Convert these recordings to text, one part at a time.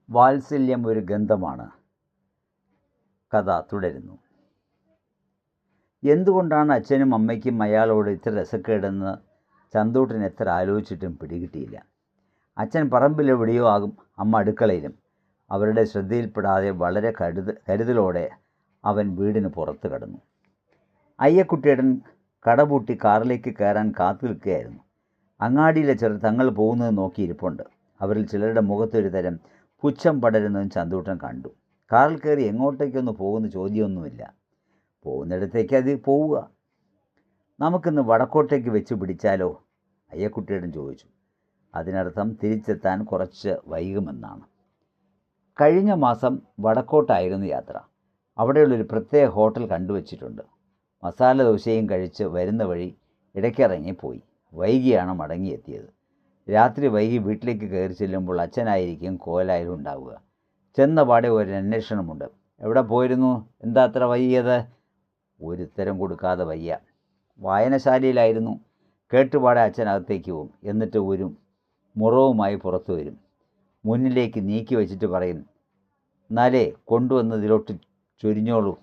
വാത്സല്യം ഒരു ഗന്ധമാണ്. കഥ തുടരുന്നു. എന്തുകൊണ്ടാണ് അച്ഛനും അമ്മയ്ക്കും അയാളോട് ഇത്ര രസക്കേടെന്ന് ചന്തൂട്ടൻ എത്ര ആലോചിച്ചിട്ടും പിടികിട്ടിയില്ല. അച്ഛൻ പറമ്പിലെവിടെയോ ആകും, അമ്മ അടുക്കളയിലും. അവരുടെ ശ്രദ്ധയിൽപ്പെടാതെ വളരെ കരുതലോടെ അവൻ വീടിന് പുറത്ത് കടന്നു. അയ്യക്കുട്ടിയേട്ടൻ കടപൂട്ടി കാറിലേക്ക് കയറാൻ കാത്തു നിൽക്കുകയായിരുന്നു. അങ്ങാടിയിലെ ചിലർ തങ്ങൾ പോകുന്നത് നോക്കിയിരിപ്പുണ്ട്. അവരിൽ ചിലരുടെ മുഖത്തൊരു തരം പുച്ഛം പടരുന്നതും ചന്തൂട്ടൻ കണ്ടു. കാറിൽ കയറി എങ്ങോട്ടേക്കൊന്ന് പോകുന്ന ചോദ്യമൊന്നുമില്ല. പോകുന്നിടത്തേക്ക് അത് പോവുക. നമുക്കിന്ന് വടക്കോട്ടേക്ക് വെച്ച് പിടിച്ചാലോ? അയ്യക്കുട്ടിയേട്ടൻ ചോദിച്ചു. അതിനർത്ഥം തിരിച്ചെത്താൻ കുറച്ച് വൈകുമെന്നാണ്. കഴിഞ്ഞ മാസം വടക്കോട്ടായിരുന്നു യാത്ര. അവിടെയുള്ളൊരു പ്രത്യേക ഹോട്ടൽ കണ്ടുവച്ചിട്ടുണ്ട്. മസാല ദോശയും കഴിച്ച് വരുന്ന വഴി ഇടയ്ക്കിറങ്ങിപ്പോയി. വൈകിയാണ് മടങ്ങിയെത്തിയത്. രാത്രി വൈകി വീട്ടിലേക്ക് കയറി ചെല്ലുമ്പോൾ അച്ഛനായിരിക്കും കോലായാലും ഉണ്ടാവുക. ചെന്ന പാടെ ഒരു അന്വേഷണമുണ്ട്. എവിടെ പോയിരുന്നു? എന്താ അത്ര വൈകിയത്? ഒരുത്തരം കൊടുക്കാതെ വയ്യ. വായനശാലയിലായിരുന്നു. കേട്ടുപാടെ അച്ഛനകത്തേക്ക് പോവും. എന്നിട്ട് ഒരു മുറവുമായി പുറത്തു വരും. മുന്നിലേക്ക് നീക്കി വെച്ചിട്ട് പറയും, എന്നാലേ കൊണ്ടുവന്നതിലോട്ട് ചൊരിഞ്ഞോളൂ.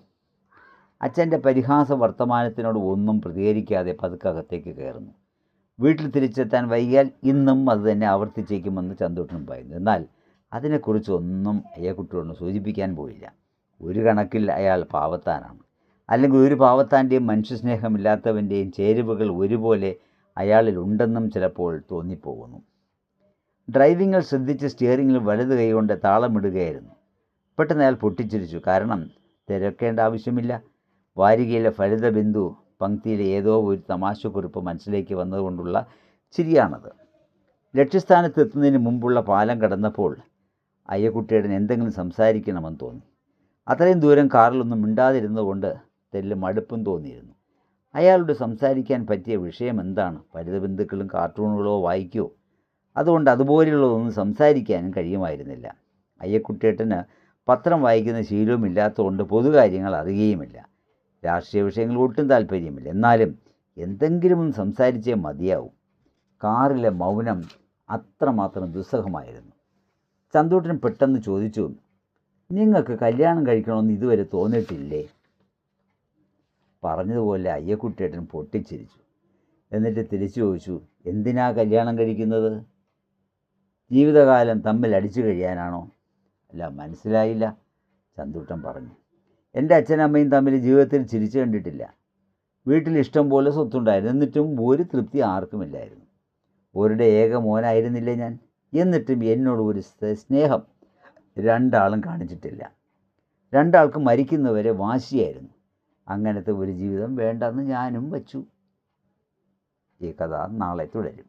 അച്ഛൻ്റെ പരിഹാസ വർത്തമാനത്തിനോട് ഒന്നും പ്രതികരിക്കാതെ പതുക്കകത്തേക്ക് കയറുന്നു. വീട്ടിൽ തിരിച്ചെത്താൻ വൈകിയാൽ ഇന്നും അത് തന്നെ ആവർത്തിച്ചേക്കുമെന്ന് ചന്തൂട്ടനും പറയുന്നു. എന്നാൽ അതിനെക്കുറിച്ചൊന്നും അയ്യക്കുട്ടിയോട് സൂചിപ്പിക്കാൻ പോയില്ല. ഒരു കണക്കിൽ അയാൾ പാവത്താനാണ്. അല്ലെങ്കിൽ ഒരു പാവത്താൻ്റെയും മനുഷ്യസ്നേഹമില്ലാത്തവൻ്റെയും ചേരുവകൾ ഒരുപോലെ അയാളിലുണ്ടെന്നും ചിലപ്പോൾ തോന്നിപ്പോകുന്നു. ഡ്രൈവിങ്ങിൽ ശ്രദ്ധിച്ച് സ്റ്റിയറിങ്ങിൽ വലത് കൈകൊണ്ട് താളമിടുകയായിരുന്നു. പെട്ടെന്ന് അയാൾ പൊട്ടിച്ചിരിച്ചു. കാരണം തിരക്കേണ്ട ആവശ്യമില്ല. വാരികയിലെ ഫലിതബിന്ദു പങ്ക്തിയിലെ ഏതോ ഒരു തമാശക്കുറിപ്പ് മനസ്സിലേക്ക് വന്നതുകൊണ്ടുള്ള ചിരിയാണത്. ലക്ഷ്യസ്ഥാനത്ത് എത്തുന്നതിന് മുമ്പുള്ള പാലം കടന്നപ്പോൾ അയ്യക്കുട്ടിയേട്ടൻ എന്തെങ്കിലും സംസാരിക്കണമെന്ന് തോന്നി. അത്രയും ദൂരം കാറിലൊന്നും മിണ്ടാതിരുന്നതുകൊണ്ട് തെല്ലും മടുപ്പും തോന്നിയിരുന്നു. അയാളോട് സംസാരിക്കാൻ പറ്റിയ വിഷയം എന്താണ്? ഫലിതബിന്ദുക്കളും കാർട്ടൂണുകളോ വായിക്കുമോ? അതുകൊണ്ട് അതുപോലെയുള്ളതൊന്നും സംസാരിക്കാനും കഴിയുമായിരുന്നില്ല. അയ്യക്കുട്ടിയേട്ടന് പത്രം വായിക്കുന്ന ശീലവും ഇല്ലാത്തതുകൊണ്ട് പൊതുകാര്യങ്ങൾ അറിയുകയുമില്ല. രാഷ്ട്രീയ വിഷയങ്ങൾ ഒട്ടും താല്പര്യമില്ല. എന്നാലും എന്തെങ്കിലും ഒന്ന് സംസാരിച്ചേ മതിയാവും. കാറിലെ മൗനം അത്രമാത്രം ദുസ്സഹമായിരുന്നു. ചന്തൂട്ടൻ പെട്ടെന്ന് ചോദിച്ചു, നിങ്ങൾക്ക് കല്യാണം കഴിക്കണമെന്ന് ഇതുവരെ തോന്നിയിട്ടില്ലേ? പറഞ്ഞതുപോലെ അയ്യക്കുട്ടിയേട്ടൻ പൊട്ടിച്ചിരിച്ചു. എന്നിട്ട് തിരിച്ചു ചോദിച്ചു, എന്തിനാ കല്യാണം കഴിക്കുന്നത്? ജീവിതകാലം തമ്മിൽ അടിച്ചു കഴിയാനാണോ? അല്ല, മനസ്സിലായില്ല. ചന്തൂട്ടൻ പറഞ്ഞു, എൻ്റെ അച്ഛനമ്മയും തമ്മിൽ ജീവിതത്തിൽ ചിരിച്ചു കണ്ടിട്ടില്ല. വീട്ടിൽ ഇഷ്ടം പോലെ സ്വത്തുണ്ടായിരുന്നു. എന്നിട്ടും ഒരു തൃപ്തി ആർക്കുമില്ലായിരുന്നു. അവരുടെ ഏക മോനായിരുന്നില്ലേ ഞാൻ. എന്നിട്ടും എന്നോട് ഒരു സ്നേഹം രണ്ടാളും കാണിച്ചിട്ടില്ല. രണ്ടാൾക്കും മരിക്കുന്നവരെ വാശിയായിരുന്നു. അങ്ങനത്തെ ഒരു ജീവിതം വേണ്ടെന്ന് ഞാനും വച്ചു. ഈ കഥ നാളെ തുടരും.